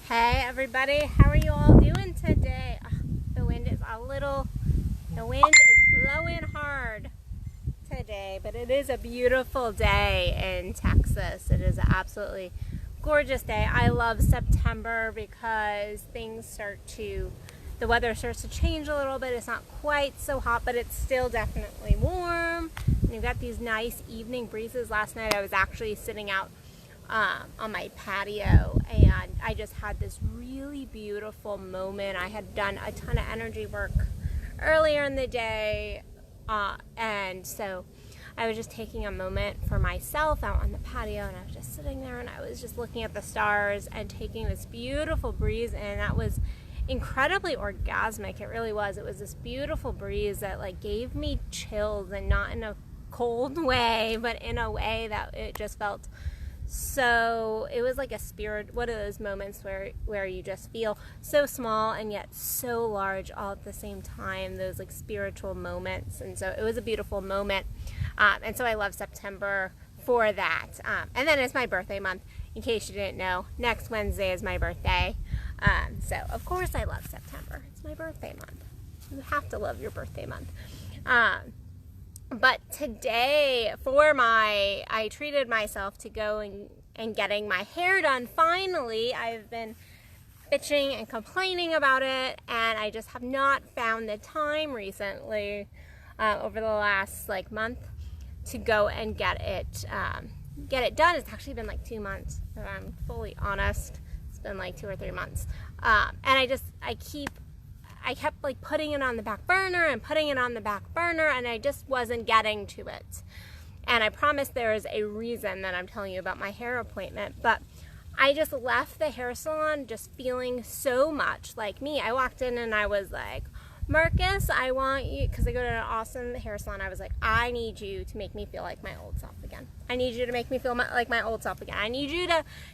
Hey everybody, how are you all doing today? The wind is blowing hard today, but it is a beautiful day in Texas. It is an absolutely gorgeous day. I love September because the weather starts to change a little bit. It's not quite so hot, but it's still definitely warm. And you've got these nice evening breezes. Last night I was actually sitting out on my patio, and I just had this really beautiful moment. I had done a ton of energy work earlier in the day, and so I was just taking a moment for myself out on the patio, and I was just sitting there and I was just looking at the stars and taking this beautiful breeze, and that was incredibly orgasmic. It really was. It was this beautiful breeze that gave me chills, and not in a cold way, but in a way that it just felt so, it was like a spirit, one of those moments where you just feel so small and yet so large all at the same time, those spiritual moments. And so it was a beautiful moment, and so I love September for that. And then it's my birthday month, in case you didn't know. Next Wednesday is my birthday, so of course I love September. It's my birthday month. You have to love your birthday month. But today, I treated myself to going and getting my hair done. Finally, I've been bitching and complaining about it, and I just have not found the time recently, over the last month, to go and get it done. It's actually been 2 months, if I'm fully honest. It's been 2 or 3 months, and I kept putting it on the back burner and and I just wasn't getting to it. And I promise there is a reason that I'm telling you about my hair appointment, but I just left the hair salon just feeling so much like me. I walked in and I was like, Marcus, I want you, because I go to an awesome hair salon. I was like, I need you to make me feel like my old self again. I need you to make me feel like my old self again. I need you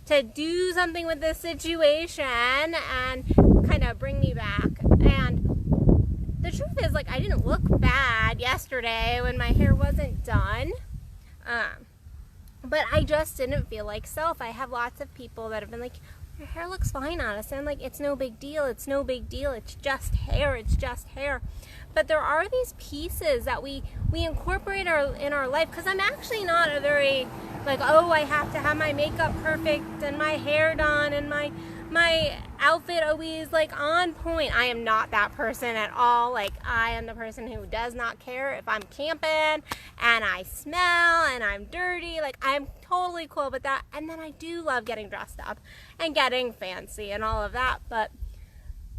to do something with this situation and kind of bring me back. And the truth is, I didn't look bad yesterday when my hair wasn't done, but I just didn't feel like self. I have lots of people that have been like, your hair looks fine, Addison. It's no big deal. It's no big deal. It's just hair. It's just hair. But there are these pieces that we incorporate in our life, because I'm actually not a very, I have to have my makeup perfect and my hair done and my outfit always on point. I am not that person at all. I am the person who does not care if I'm camping and I smell and I'm dirty. I'm totally cool with that. And then I do love getting dressed up and getting fancy and all of that, but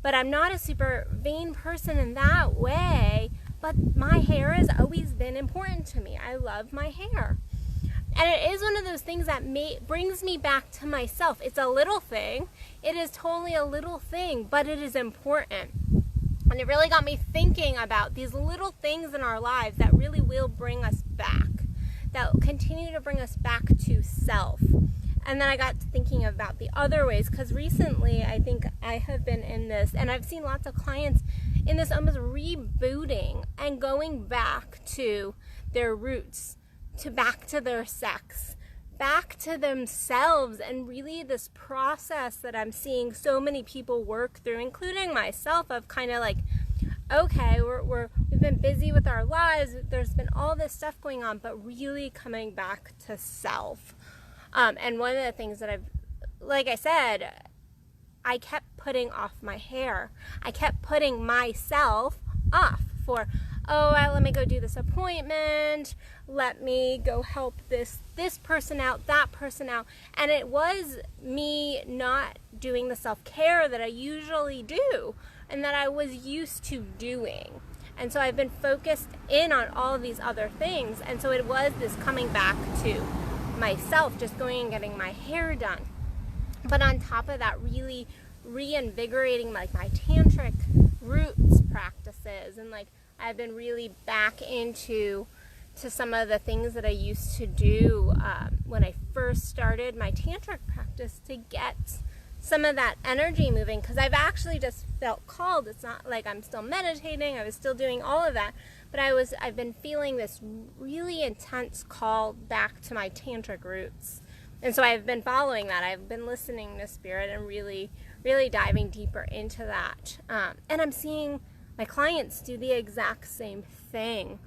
I'm not a super vain person in that way. But my hair has always been important to me. I love my hair. And it is one of those things that brings me back to myself. It's a little thing. It is totally a little thing, but it is important. And it really got me thinking about these little things in our lives that really will bring us back, that will continue to bring us back to self. And then I got to thinking about the other ways, because recently I think I have been in this, and I've seen lots of clients in this almost rebooting and going back to their roots, back to their sex, back to themselves, and really this process that I'm seeing so many people work through, including myself, of kind of okay, we've been busy with our lives, there's been all this stuff going on, but really coming back to self. And one of the things that like I said, I kept putting off my hair. I kept putting myself off for, let me go do this appointment, let me go help this person out, that person out. And it was me not doing the self-care that I usually do and that I was used to doing. And so I've been focused in on all of these other things. And so it was this coming back to myself, just going and getting my hair done. But on top of that, really reinvigorating my tantric roots practices, and I've been really back into some of the things that I used to do when I first started my tantric practice, to get some of that energy moving, because I've actually just felt called. It's not like I'm still meditating, I was still doing all of that, but I've been feeling this really intense call back to my tantric roots, And so I've been following that. I've been listening to spirit and really, really diving deeper into that. And I'm seeing my clients do the exact same thing.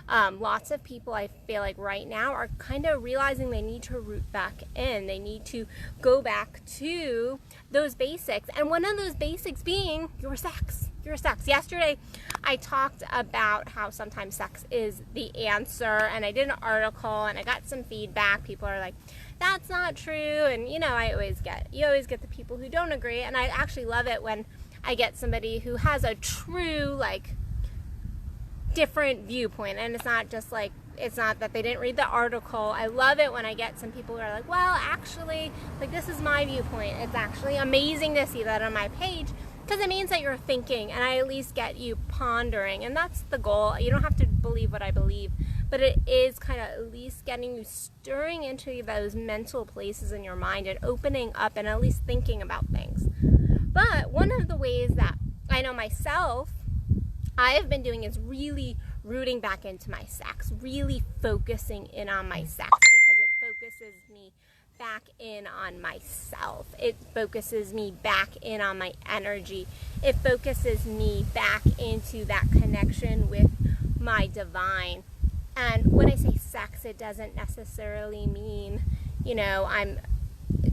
Lots of people, I feel like right now, are kind of realizing they need to root back in. They need to go back to those basics. And one of those basics being your sex. Your sex. Yesterday, I talked about how sometimes sex is the answer. And I did an article and I got some feedback. People are like, that's not true. And you always get the people who don't agree. And I actually love it when I get somebody who has a true, different viewpoint. And it's not that they didn't read the article. I love it when I get some people who are like, well, actually, this is my viewpoint. It's actually amazing to see that on my page, because it means that you're thinking, and I at least get you pondering. And that's the goal. You don't have to believe what I believe, but it is kind of at least getting you stirring into those mental places in your mind and opening up and at least thinking about things. But one of the ways that I know myself I have been doing is really rooting back into my sex, really focusing in on my sex, because it focuses me back in on myself. It focuses me back in on my energy. It focuses me back into that connection with my divine. And when I say sex, it doesn't necessarily mean, I'm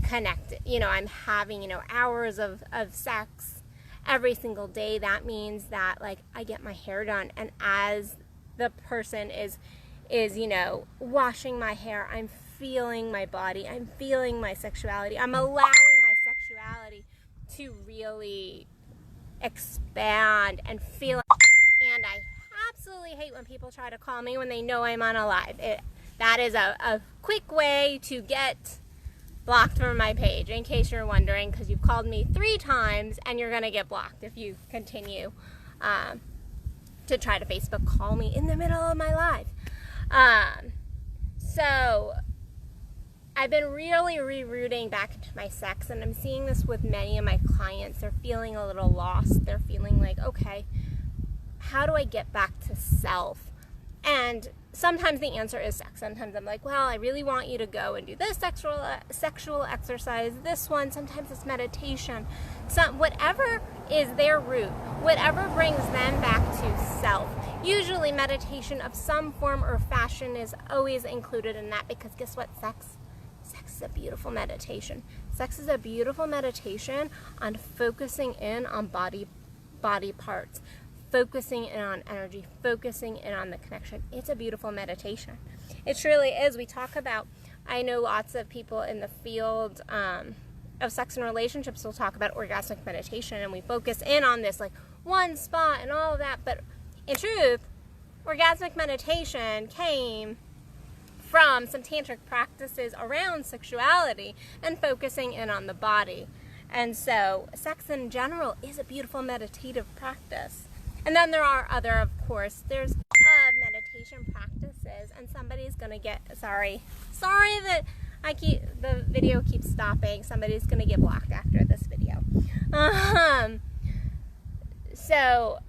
connected, I'm having, hours of sex every single day. That means that I get my hair done, and as the person is washing my hair, I'm feeling my body, I'm feeling my sexuality, I'm allowing my sexuality to really expand and feel it. And I absolutely hate when people try to call me when they know I'm on a live. That is a quick way to get blocked from my page, in case you're wondering, because you've called me 3 times and you're going to get blocked if you continue to try to Facebook call me in the middle of my live. So I've been really rerouting back into my sex, and I'm seeing this with many of my clients. They're feeling a little lost. They're feeling like, okay, how do I get back to self? And sometimes the answer is sex. Sometimes I'm like, well, I really want you to go and do this sexual exercise, this one. Sometimes it's meditation. Whatever is their root, whatever brings them back to self. Usually meditation of some form or fashion is always included in that, because guess what? Sex is a beautiful meditation. Sex is a beautiful meditation on focusing in on body parts, focusing in on energy, focusing in on the connection. It's a beautiful meditation. It truly is. We talk about, I know lots of people in the field of sex and relationships will talk about orgasmic meditation, and we focus in on this one spot and all of that. But in truth, orgasmic meditation came from some tantric practices around sexuality and focusing in on the body. And so sex in general is a beautiful meditative practice. And then there are other, of course, there's meditation practices, and somebody's going to get, sorry that the video keeps stopping. Somebody's going to get blocked after this video. So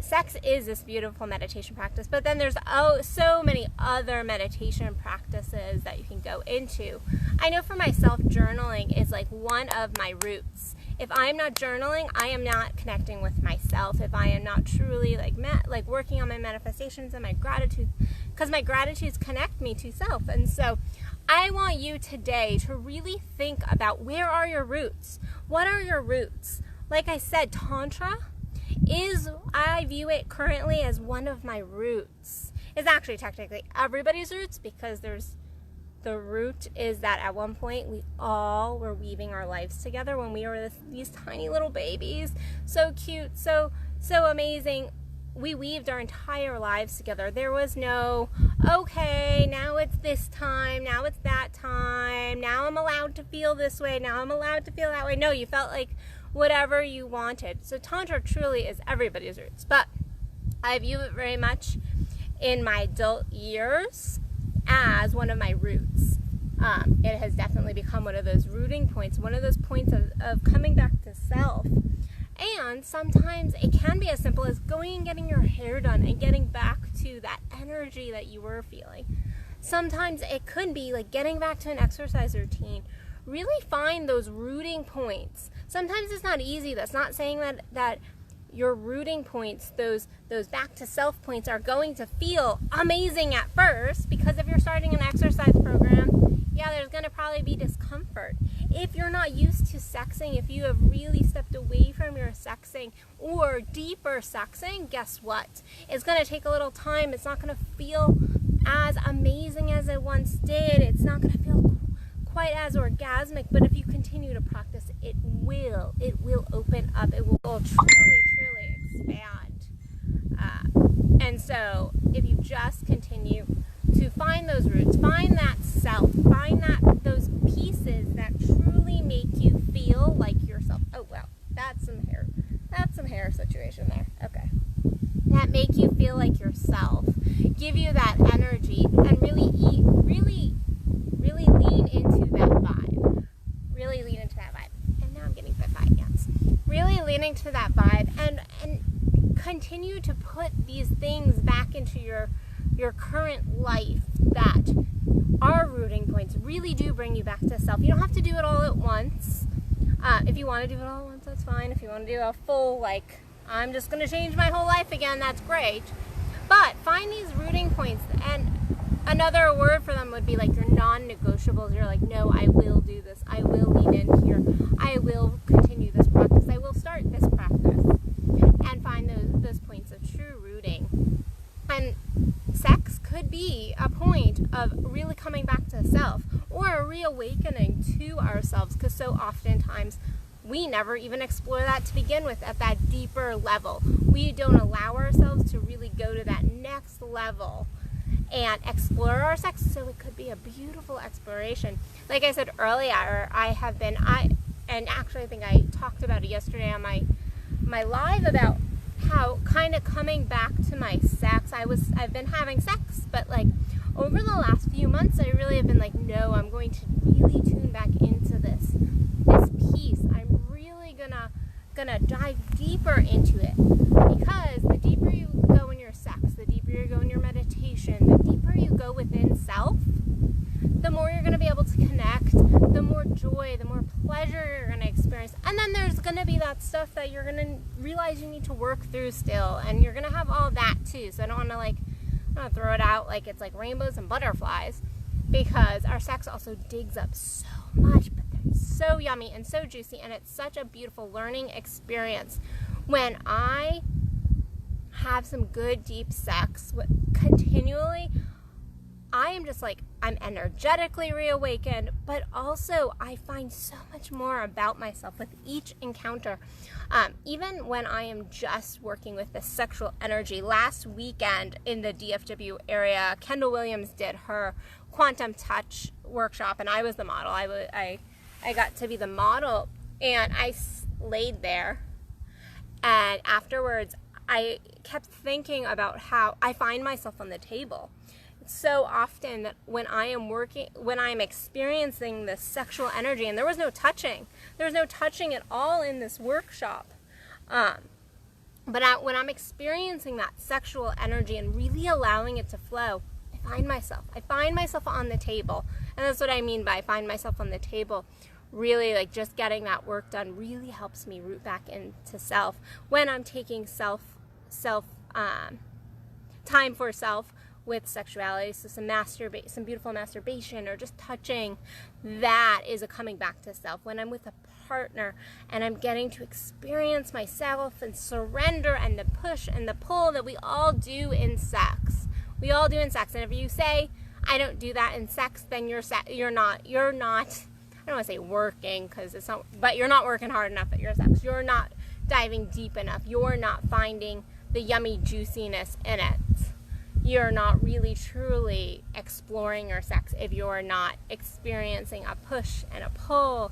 sex is this beautiful meditation practice, but then there's so many other meditation practices that you can go into. I know for myself, journaling is one of my roots. If I'm not journaling, I am not connecting with myself. If I am not truly working on my manifestations and my gratitude, because my gratitudes connect me to self. And so I want you today to really think about, where are your roots? What are your roots? Like I said, Tantra I view it currently as one of my roots. It's actually technically everybody's roots, because the root is that at one point we all were weaving our lives together when we were these tiny little babies. So cute, so amazing. We weaved our entire lives together. There was no, okay, now it's this time, now it's that time, now I'm allowed to feel this way, now I'm allowed to feel that way. No, you felt like whatever you wanted. So Tantra truly is everybody's roots. But I view it very much in my adult years as one of my roots. It has definitely become one of those rooting points, one of those points of coming back to self. And sometimes it can be as simple as going and getting your hair done and getting back to that energy that you were feeling. Sometimes it could be like getting back to an exercise routine. Really find those rooting points. Sometimes it's not easy. That's not saying that your rooting points, those back to self points, are going to feel amazing at first, because if you're starting an exercise program, yeah, there's going to probably be discomfort. If you're not used to sexing, if you have really stepped away from your sexing or deeper sexing, guess what? It's going to take a little time. It's not going to feel as amazing as it once did. It's not going to feel quite as orgasmic, but if you continue to practice, it will open up. It will truly expand. And so if you just continue to find those roots, find that self, find those pieces that truly make you feel like yourself. Oh, well, that's some hair situation there. Okay. That make you feel like yourself, give you that energy, and really lean into that vibe. Really lean into that vibe. And now I'm getting the vibe, yes. Really lean into that vibe and continue to put these things back into your current life that are rooting points. Really do bring you back to self. You don't have to do it all at once. If you want to do it all at once, that's fine. If you want to do a full, I'm just going to change my whole life again, that's great. But find these rooting points, and another word for them would be like your non-negotiables. You're like, no, I will do this. I will lean in here. I will continue this practice. I will start this practice. And find those points of true rooting. And sex could be a point of really coming back to self, or a reawakening to ourselves, because so oftentimes we never even explore that to begin with at that deeper level. We don't allow ourselves to really go to that next level and explore our sex, so it could be a beautiful exploration. Like I said earlier, I think I talked about it yesterday on my live about how kind of coming back to my sex. I've been having sex, but over the last few months, I really have been like, no, I'm going to really tune back into this piece. I'm really gonna dive deeper into it, because the deeper you go in your sex, the deeper you go in your meditation, the deeper you go within self, the more you're going to be able to connect, the more joy, the more pleasure you're going to experience. And then there's going to be that stuff that you're going to realize you need to work through still, and you're going to have all that too. So I don't want to throw it out like it's like rainbows and butterflies, because our sex also digs up so much, but they're so yummy and so juicy, and it's such a beautiful learning experience. When I have some good deep sex continually, I am just I'm energetically reawakened, but also I find so much more about myself with each encounter. Even when I am just working with the sexual energy. Last weekend in the DFW area, Kendall Williams did her quantum touch workshop, and I was the model. I got to be the model, and I laid there, and afterwards I kept thinking about how I find myself on the table. So often that when I'm experiencing this sexual energy, and there was no touching at all in this workshop, but when I'm experiencing that sexual energy and really allowing it to flow, I find myself on the table. And that's what I mean by find myself on the table. Really, just getting that work done really helps me root back into self. When I'm taking time for self with sexuality, so some beautiful masturbation, or just touching, that is a coming back to self. When I'm with a partner and I'm getting to experience myself and surrender, and the push and the pull that we all do in sex. And if you say, I don't do that in sex, then you're not, I don't want to say working, because it's not, but you're not working hard enough at your sex. You're not diving deep enough. You're not finding the yummy juiciness in it. You're not really truly exploring your sex if you're not experiencing a push and a pull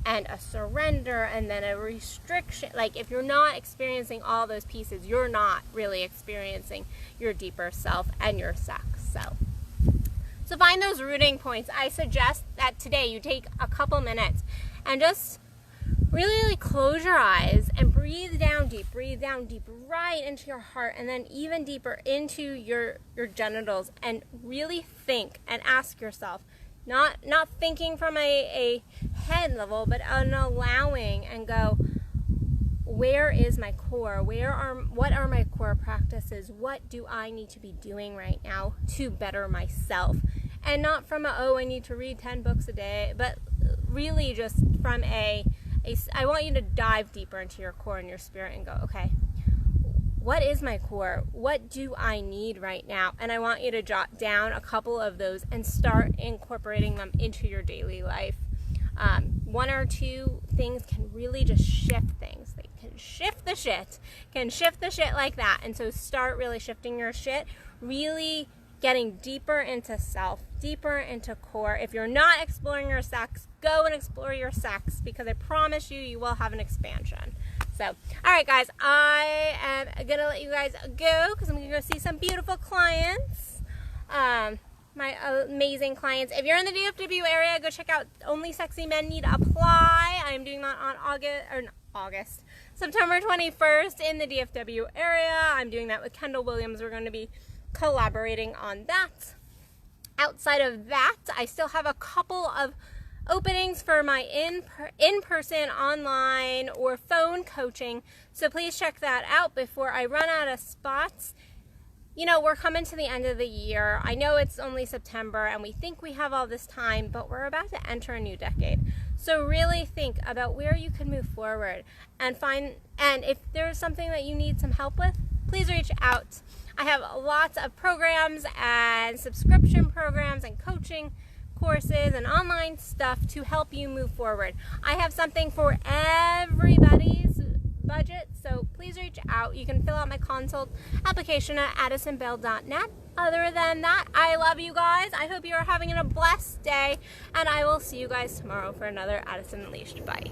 and a surrender and then a restriction. If you're not experiencing all those pieces, you're not really experiencing your deeper self and your sex. So find those rooting points. I suggest that today you take a couple minutes and just really like close your eyes and breathe down deep right into your heart, and then even deeper into your genitals, and really think and ask yourself, not thinking from a head level, but an allowing, and go, where is my core? What are my core practices? What do I need to be doing right now to better myself? And not from I need to read 10 books a day, but really just from I want you to dive deeper into your core and your spirit and go, okay, what is my core? What do I need right now? And I want you to jot down a couple of those and start incorporating them into your daily life. One or two things can really just shift things. They can shift the shit like that. And so start really shifting your shit, really getting deeper into self, deeper into core. If you're not exploring your sex, go and explore your sex, because I promise you will have an expansion. So, all right, guys, I am going to let you guys go because I'm going to go see some beautiful clients. My amazing clients. If you're in the DFW area, go check out Only Sexy Men Need Apply. I am doing that on September 21st in the DFW area. I'm doing that with Kendall Williams. We're going to be collaborating on that. Outside of that, I still have a couple of openings for my in-person, online, or phone coaching. So please check that out before I run out of spots. You know, we're coming to the end of the year. I know it's only September and we think we have all this time, but we're about to enter a new decade. So really think about where you can move forward and if there's something that you need some help with, please reach out. I have lots of programs and subscription programs and coaching courses and online stuff to help you move forward. I have something for everybody's budget, so please reach out. You can fill out my consult application at addisonbell.net. Other than that, I love you guys. I hope you are having a blessed day, and I will see you guys tomorrow for another Addison Unleashed. Bye.